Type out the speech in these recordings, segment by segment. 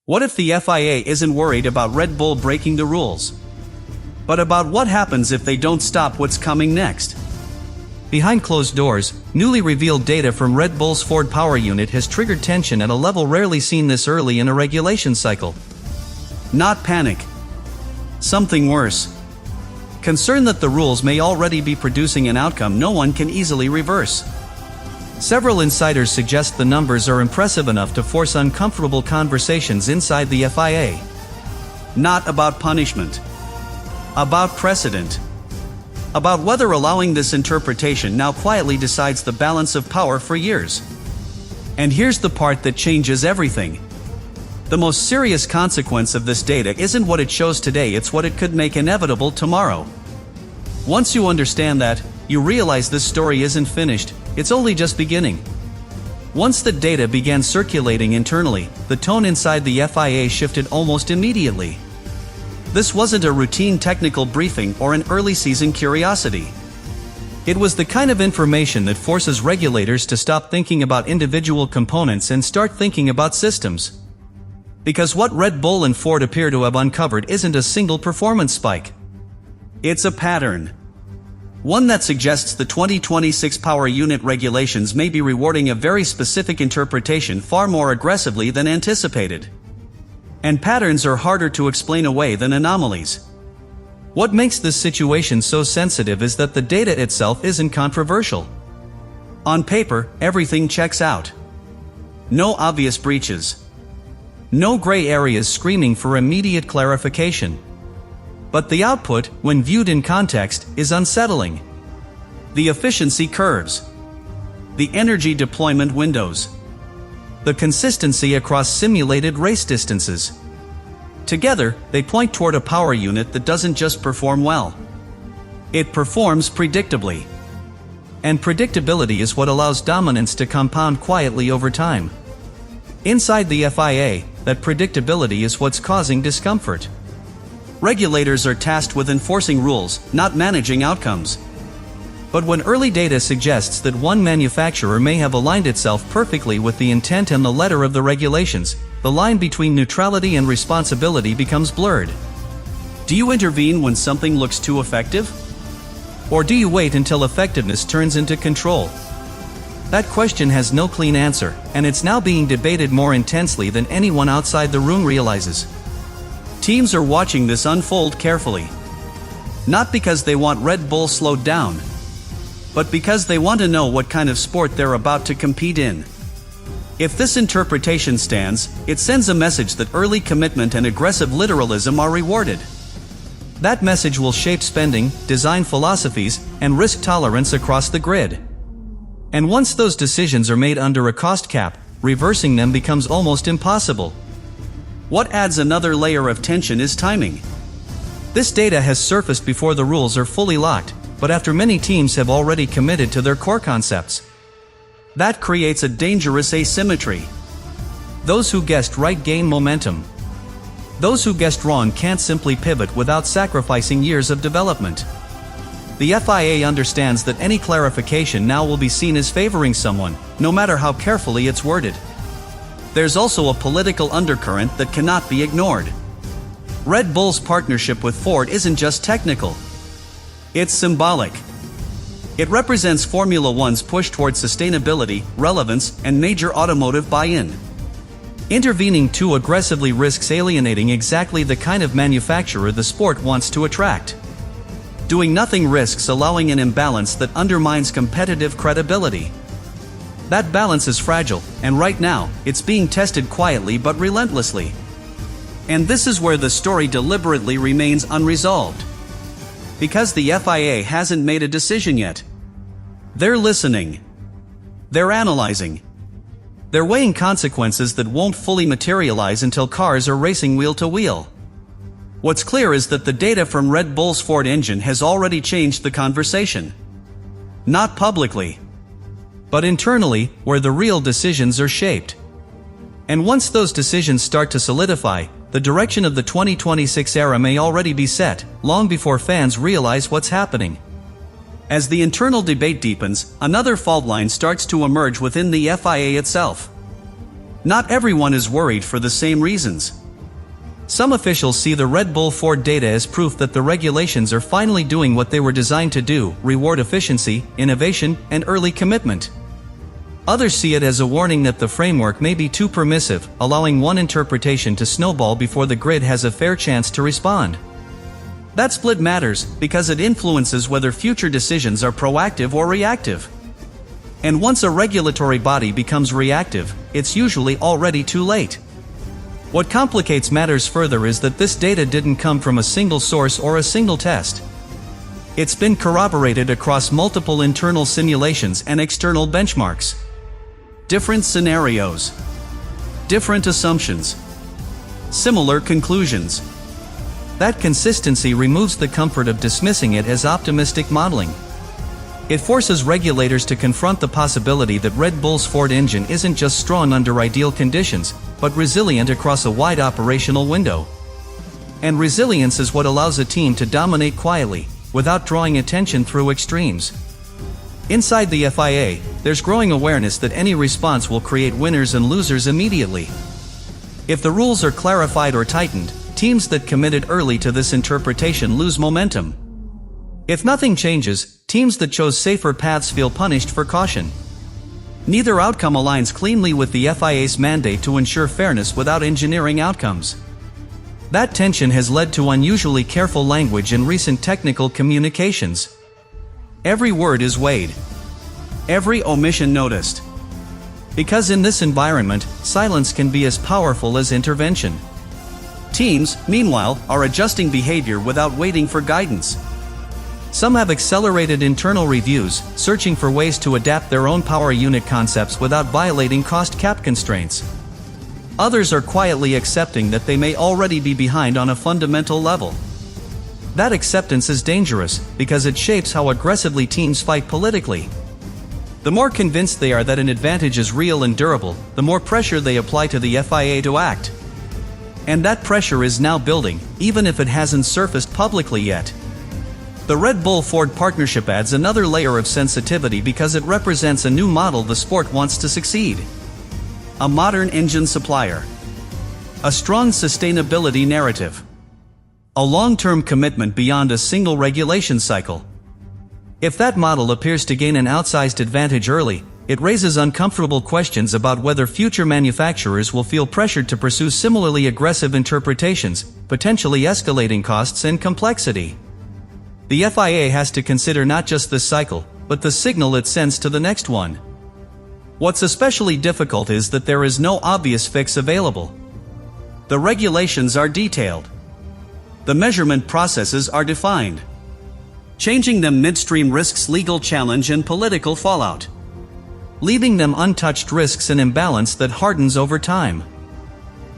What if the FIA isn't worried about Red Bull breaking the rules, but about what happens if they don't stop what's coming next? Behind closed doors, newly revealed data from Red Bull's Ford power unit has triggered tension at a level rarely seen this early in a regulation cycle. Not panic. Something worse. Concern that the rules may already be producing an outcome no one can easily reverse. Several insiders suggest the numbers are impressive enough to force uncomfortable conversations inside the FIA. Not about punishment. About precedent. About whether allowing this interpretation now quietly decides the balance of power for years. And here's the part that changes everything. The most serious consequence of this data isn't what it shows today, it's what it could make inevitable tomorrow. Once you understand that, you realize this story isn't finished, it's only just beginning. Once the data began circulating internally, the tone inside the FIA shifted almost immediately. This wasn't a routine technical briefing or an early season curiosity. It was the kind of information that forces regulators to stop thinking about individual components and start thinking about systems. Because what Red Bull and Ford appear to have uncovered isn't a single performance spike. It's a pattern. One that suggests the 2026 power unit regulations may be rewarding a very specific interpretation far more aggressively than anticipated. And patterns are harder to explain away than anomalies. What makes this situation so sensitive is that the data itself isn't controversial. On paper, everything checks out. No obvious breaches. No gray areas screaming for immediate clarification. But the output, when viewed in context, is unsettling. The efficiency curves. The energy deployment windows. The consistency across simulated race distances. Together, they point toward a power unit that doesn't just perform well. It performs predictably. And predictability is what allows dominance to compound quietly over time. Inside the FIA, that predictability is what's causing discomfort. Regulators are tasked with enforcing rules, not managing outcomes. But when early data suggests that one manufacturer may have aligned itself perfectly with the intent and the letter of the regulations, the line between neutrality and responsibility becomes blurred. Do you intervene when something looks too effective? Or do you wait until effectiveness turns into control? That question has no clean answer, and it's now being debated more intensely than anyone outside the room realizes. Teams are watching this unfold carefully. Not because they want Red Bull slowed down, but because they want to know what kind of sport they're about to compete in. If this interpretation stands, it sends a message that early commitment and aggressive literalism are rewarded. That message will shape spending, design philosophies, and risk tolerance across the grid. And once those decisions are made under a cost cap, reversing them becomes almost impossible. What adds another layer of tension is timing. This data has surfaced before the rules are fully locked, but after many teams have already committed to their core concepts. That creates a dangerous asymmetry. Those who guessed right gain momentum. Those who guessed wrong can't simply pivot without sacrificing years of development. The FIA understands that any clarification now will be seen as favoring someone, no matter how carefully it's worded. There's also a political undercurrent that cannot be ignored. Red Bull's partnership with Ford isn't just technical. It's symbolic. It represents Formula One's push towards sustainability, relevance, and major automotive buy-in. Intervening too aggressively risks alienating exactly the kind of manufacturer the sport wants to attract. Doing nothing risks allowing an imbalance that undermines competitive credibility. That balance is fragile, and right now, it's being tested quietly but relentlessly. And this is where the story deliberately remains unresolved. Because the FIA hasn't made a decision yet. They're listening. They're analyzing. They're weighing consequences that won't fully materialize until cars are racing wheel to wheel. What's clear is that the data from Red Bull's Ford engine has already changed the conversation. Not publicly, but internally, where the real decisions are shaped. And once those decisions start to solidify, the direction of the 2026 era may already be set, long before fans realize what's happening. As the internal debate deepens, another fault line starts to emerge within the FIA itself. Not everyone is worried for the same reasons. Some officials see the Red Bull Ford data as proof that the regulations are finally doing what they were designed to do: reward efficiency, innovation, and early commitment. Others see it as a warning that the framework may be too permissive, allowing one interpretation to snowball before the grid has a fair chance to respond. That split matters because it influences whether future decisions are proactive or reactive. And once a regulatory body becomes reactive, it's usually already too late. What complicates matters further is that this data didn't come from a single source or a single test. It's been corroborated across multiple internal simulations and external benchmarks. Different scenarios, different assumptions, similar conclusions. That consistency removes the comfort of dismissing it as optimistic modeling. It forces regulators to confront the possibility that Red Bull's Ford engine isn't just strong under ideal conditions, but resilient across a wide operational window. And resilience is what allows a team to dominate quietly, without drawing attention through extremes. Inside the FIA, there's growing awareness that any response will create winners and losers immediately. If the rules are clarified or tightened, teams that committed early to this interpretation lose momentum. If nothing changes, teams that chose safer paths feel punished for caution. Neither outcome aligns cleanly with the FIA's mandate to ensure fairness without engineering outcomes. That tension has led to unusually careful language in recent technical communications. Every word is weighed. Every omission noticed. Because in this environment, silence can be as powerful as intervention. Teams, meanwhile, are adjusting behavior without waiting for guidance. Some have accelerated internal reviews, searching for ways to adapt their own power unit concepts without violating cost cap constraints. Others are quietly accepting that they may already be behind on a fundamental level. That acceptance is dangerous, because it shapes how aggressively teams fight politically. The more convinced they are that an advantage is real and durable, the more pressure they apply to the FIA to act. And that pressure is now building, even if it hasn't surfaced publicly yet. The Red Bull-Ford partnership adds another layer of sensitivity because it represents a new model the sport wants to succeed. A modern engine supplier. A strong sustainability narrative. A long-term commitment beyond a single regulation cycle. If that model appears to gain an outsized advantage early, it raises uncomfortable questions about whether future manufacturers will feel pressured to pursue similarly aggressive interpretations, potentially escalating costs and complexity. The FIA has to consider not just this cycle, but the signal it sends to the next one. What's especially difficult is that there is no obvious fix available. The regulations are detailed. The measurement processes are defined. Changing them midstream risks legal challenge and political fallout. Leaving them untouched risks an imbalance that hardens over time.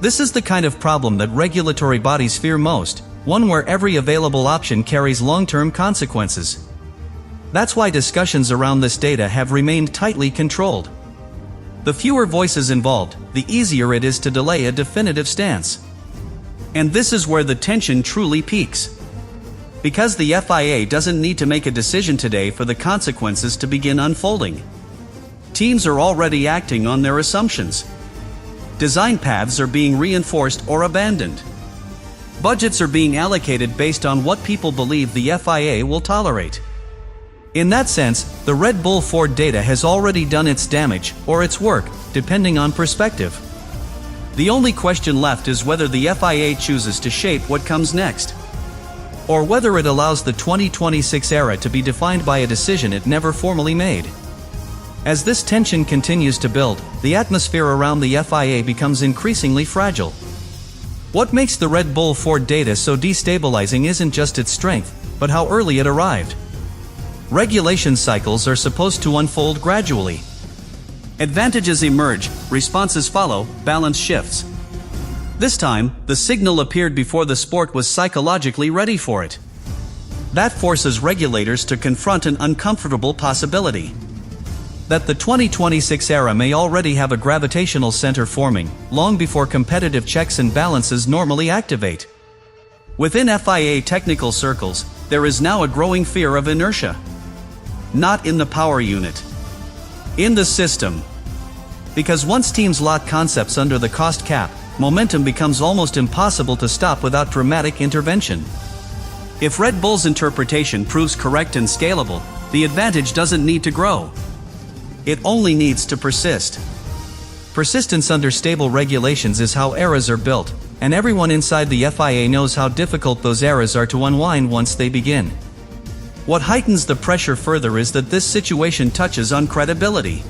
This is the kind of problem that regulatory bodies fear most, one where every available option carries long-term consequences. That's why discussions around this data have remained tightly controlled. The fewer voices involved, the easier it is to delay a definitive stance. And this is where the tension truly peaks. Because the FIA doesn't need to make a decision today for the consequences to begin unfolding. Teams are already acting on their assumptions. Design paths are being reinforced or abandoned. Budgets are being allocated based on what people believe the FIA will tolerate. In that sense, the Red Bull Ford data has already done its damage, or its work, depending on perspective. The only question left is whether the FIA chooses to shape what comes next. Or whether it allows the 2026 era to be defined by a decision it never formally made. As this tension continues to build, the atmosphere around the FIA becomes increasingly fragile. What makes the Red Bull Ford data so destabilizing isn't just its strength, but how early it arrived. Regulation cycles are supposed to unfold gradually. Advantages emerge, responses follow, balance shifts. This time, the signal appeared before the sport was psychologically ready for it. That forces regulators to confront an uncomfortable possibility. That the 2026 era may already have a gravitational center forming, long before competitive checks and balances normally activate. Within FIA technical circles, there is now a growing fear of inertia. Not in the power unit. In the system. Because once teams lock concepts under the cost cap, momentum becomes almost impossible to stop without dramatic intervention. If Red Bull's interpretation proves correct and scalable, the advantage doesn't need to grow. It only needs to persist. Persistence under stable regulations is how eras are built, and everyone inside the FIA knows how difficult those eras are to unwind once they begin. What heightens the pressure further is that this situation touches on credibility.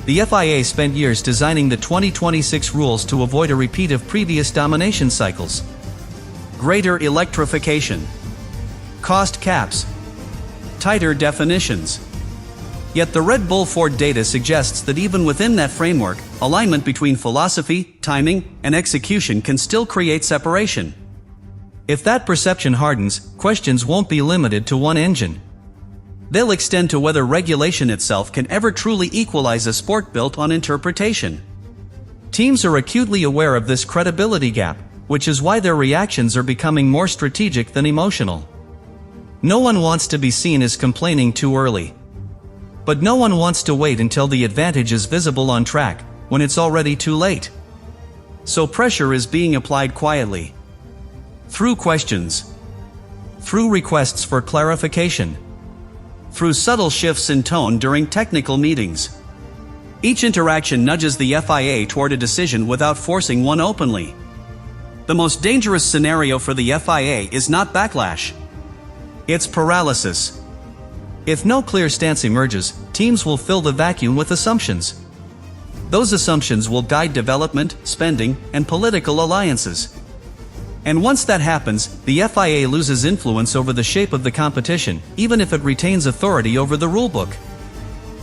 The FIA spent years designing the 2026 rules to avoid a repeat of previous domination cycles. Greater electrification, cost caps, tighter definitions. Yet the Red Bull Ford data suggests that even within that framework, alignment between philosophy, timing, and execution can still create separation. If that perception hardens, questions won't be limited to one engine. They'll extend to whether regulation itself can ever truly equalize a sport built on interpretation. Teams are acutely aware of this credibility gap, which is why their reactions are becoming more strategic than emotional. No one wants to be seen as complaining too early. But no one wants to wait until the advantage is visible on track, when it's already too late. So pressure is being applied quietly. Through questions. Through requests for clarification. Through subtle shifts in tone during technical meetings. Each interaction nudges the FIA toward a decision without forcing one openly. The most dangerous scenario for the FIA is not backlash. It's paralysis. If no clear stance emerges, teams will fill the vacuum with assumptions. Those assumptions will guide development, spending, and political alliances. And once that happens, the FIA loses influence over the shape of the competition, even if it retains authority over the rulebook.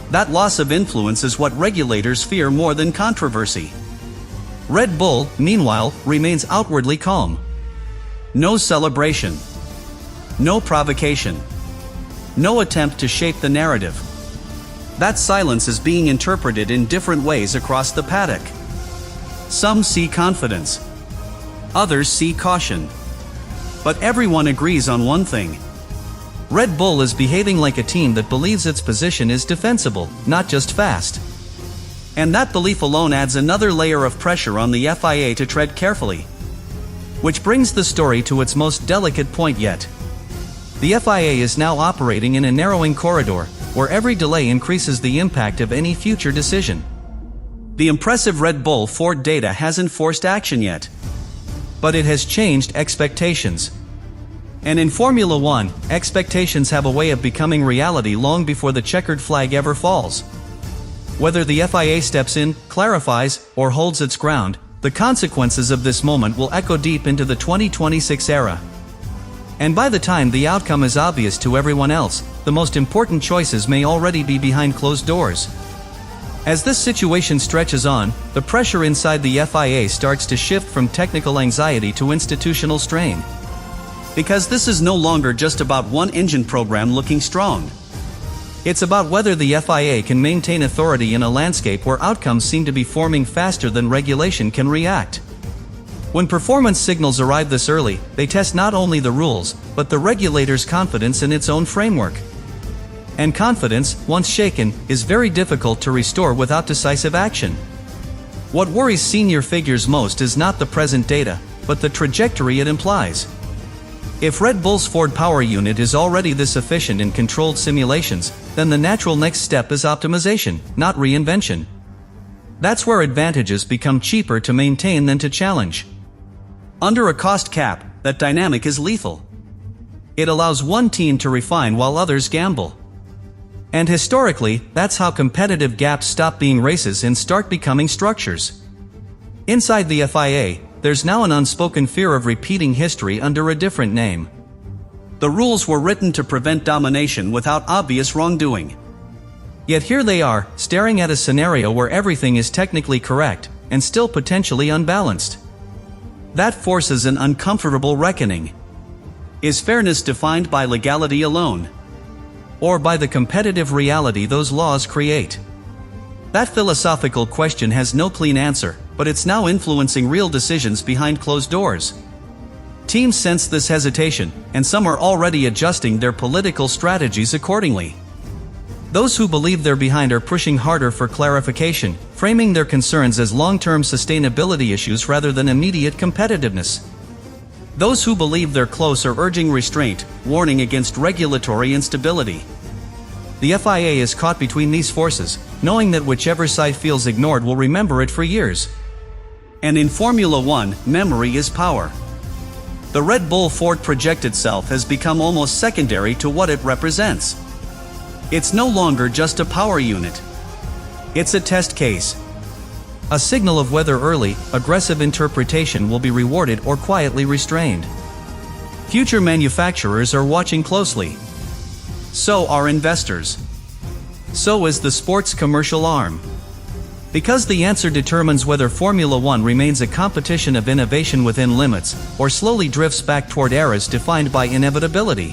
That loss of influence is what regulators fear more than controversy. Red Bull, meanwhile, remains outwardly calm. No celebration. No provocation. No attempt to shape the narrative. That silence is being interpreted in different ways across the paddock. Some see confidence. Others see caution. But everyone agrees on one thing. Red Bull is behaving like a team that believes its position is defensible, not just fast. And that belief alone adds another layer of pressure on the FIA to tread carefully. Which brings the story to its most delicate point yet. The FIA is now operating in a narrowing corridor, where every delay increases the impact of any future decision. The impressive Red Bull Ford data hasn't forced action yet. But it has changed expectations. And in Formula One, expectations have a way of becoming reality long before the checkered flag ever falls. Whether the FIA steps in, clarifies, or holds its ground, the consequences of this moment will echo deep into the 2026 era. And by the time the outcome is obvious to everyone else, the most important choices may already be behind closed doors. As this situation stretches on, the pressure inside the FIA starts to shift from technical anxiety to institutional strain. Because this is no longer just about one engine program looking strong. It's about whether the FIA can maintain authority in a landscape where outcomes seem to be forming faster than regulation can react. When performance signals arrive this early, they test not only the rules, but the regulator's confidence in its own framework. And confidence, once shaken, is very difficult to restore without decisive action. What worries senior figures most is not the present data, but the trajectory it implies. If Red Bull's Ford power unit is already this efficient in controlled simulations, then the natural next step is optimization, not reinvention. That's where advantages become cheaper to maintain than to challenge. Under a cost cap, that dynamic is lethal. It allows one team to refine while others gamble. And historically, that's how competitive gaps stop being races and start becoming structures. Inside the FIA, there's now an unspoken fear of repeating history under a different name. The rules were written to prevent domination without obvious wrongdoing. Yet here they are, staring at a scenario where everything is technically correct, and still potentially unbalanced. That forces an uncomfortable reckoning. Is fairness defined by legality alone? Or by the competitive reality those laws create? That philosophical question has no clean answer, but it's now influencing real decisions behind closed doors. Teams sense this hesitation, and some are already adjusting their political strategies accordingly. Those who believe they're behind are pushing harder for clarification, framing their concerns as long-term sustainability issues rather than immediate competitiveness. Those who believe they're close are urging restraint, warning against regulatory instability. The FIA is caught between these forces, knowing that whichever side feels ignored will remember it for years. And in Formula One, memory is power. The Red Bull Ford project itself has become almost secondary to what it represents. It's no longer just a power unit. It's a test case. A signal of whether early, aggressive interpretation will be rewarded or quietly restrained. Future manufacturers are watching closely. So are investors. So is the sport's commercial arm. Because the answer determines whether Formula One remains a competition of innovation within limits, or slowly drifts back toward eras defined by inevitability.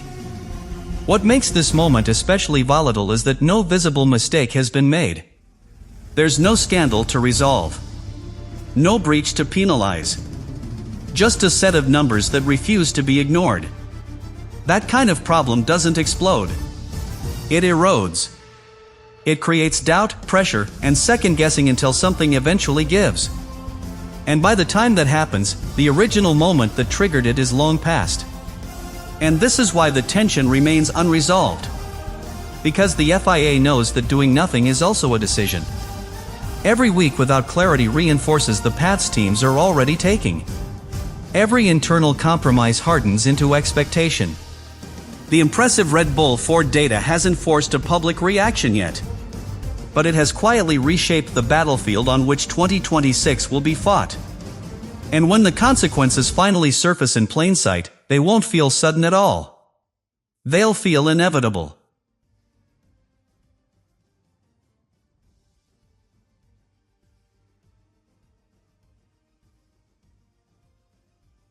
What makes this moment especially volatile is that no visible mistake has been made. There's no scandal to resolve. No breach to penalize. Just a set of numbers that refuse to be ignored. That kind of problem doesn't explode. It erodes. It creates doubt, pressure, and second-guessing until something eventually gives. And by the time that happens, the original moment that triggered it is long past. And this is why the tension remains unresolved. Because the FIA knows that doing nothing is also a decision. Every week without clarity reinforces the paths teams are already taking. Every internal compromise hardens into expectation. The impressive Red Bull Ford data hasn't forced a public reaction yet. But it has quietly reshaped the battlefield on which 2026 will be fought. And when the consequences finally surface in plain sight, they won't feel sudden at all. They'll feel inevitable.